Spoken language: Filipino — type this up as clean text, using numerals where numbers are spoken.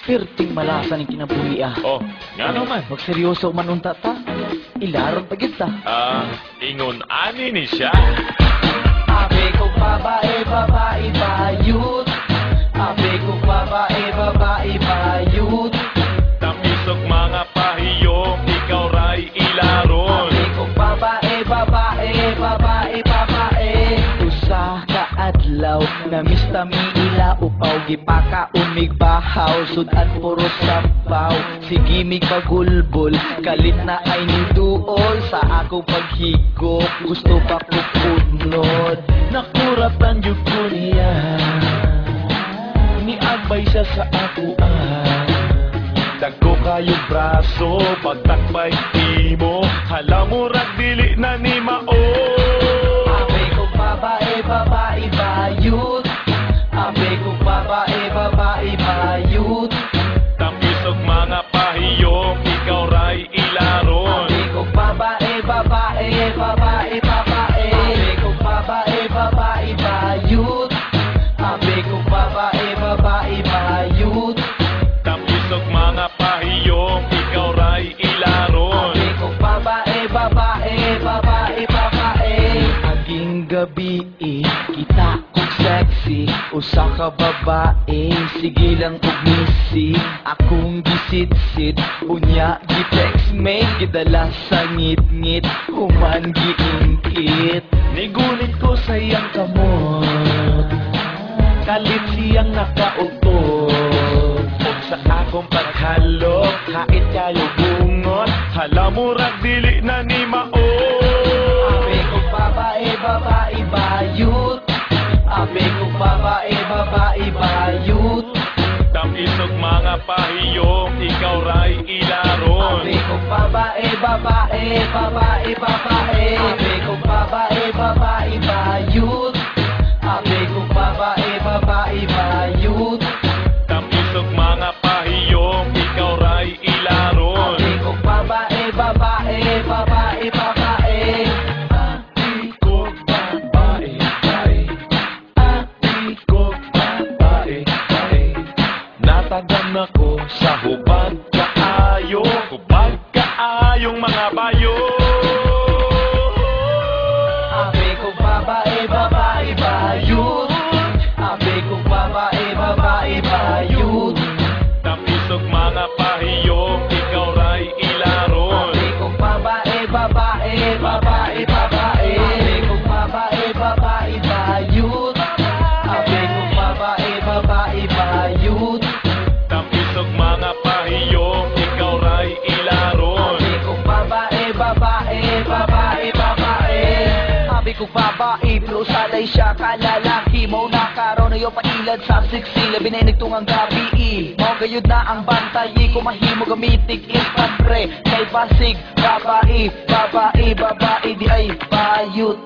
Perting malasan ang kinabuhi Oh, nga naman. Magseryoso man unta ta. Ilaron pa kita. Ingon ani ni siya. Abe ko babae, babae, bayut. Abe ko babae, babae, bayut. Tamisok mga pahiyom, ikaw ray ilaron. Abe ko babae, babae, babae, babae. Usa ka adlaw, namista mi ila upaw. Gipaka umig bahaw, sudan puro sabaw. Sige mig pagulbol, kalit na ay niduol. Sa ako paghigop, gusto pa ko punod. Nakuratan yung ko niya, niagbay siya sa ako Dagko kayo braso, pagtakbay imo. Hala mo rag dili na ni mao. Abe ko babae, babae, bayut. Abe ko babae, babae, bayut. Tamisok mga pahiyom, ikaw ray ilaron. Abe ko babae, babae, babae, babae. Abe ko babae, babae, bayut. Abe ko babae, babae, bayut. Tamisok mga pahiyom, ikaw ray ilaron. Abe ko babae, babae, babae, babae. Aging gabi, kita kong sexy. Usa ka babae, sige lang ug misi. Akong gisit-sit, unya gi-text me. Gidala sa ngit-ngit, human giingkit. Nigulit ko sa iyang kamot, kalit siyang nakautot. Ug sa akong paghalok, hait kayo bungot. Hala mo rag dili na ni mao. Abe ko babae, babae, bayut. Abe ko babae, babae, bayut. Tamisok mga pahiyom, ikaw ray ilaron. Abe ko babae, babae, babae, babae. Abe ko babae, babae, bayut. Abe ko babae, babae, bayut. Tamisok mga pahiyom, ikaw ray ilaron. Abe ko babae, babae, babae, babae. Ati ko babae, bae. Ati ko babae, bae. Natagan ako sa hubag kaayo, hubag kaayong mga bayo. Abe ko babae, babae, bayut. Abe ko babae, babae, bayut. Tamisok mga pahiyom, ikaw ray ilaron. Abe ko babae, babae, babae, babae. Abe ko babae, babae, bayut. Abe ko babae, babae, bayut. Tamisok mga pahiyom, ikaw ray ilaron. Abe ko babae, babae, babae, babae. Abe ko babae, pero salay siya kalalaki. Mau nakaroon na yung pailad sa siksi. Labi na nagtungang gabi. Mau gayud na ang bantayi. Kung mahimo gamitik ispat pre. Kay pasig, babae, babae, babae, di ay bayut.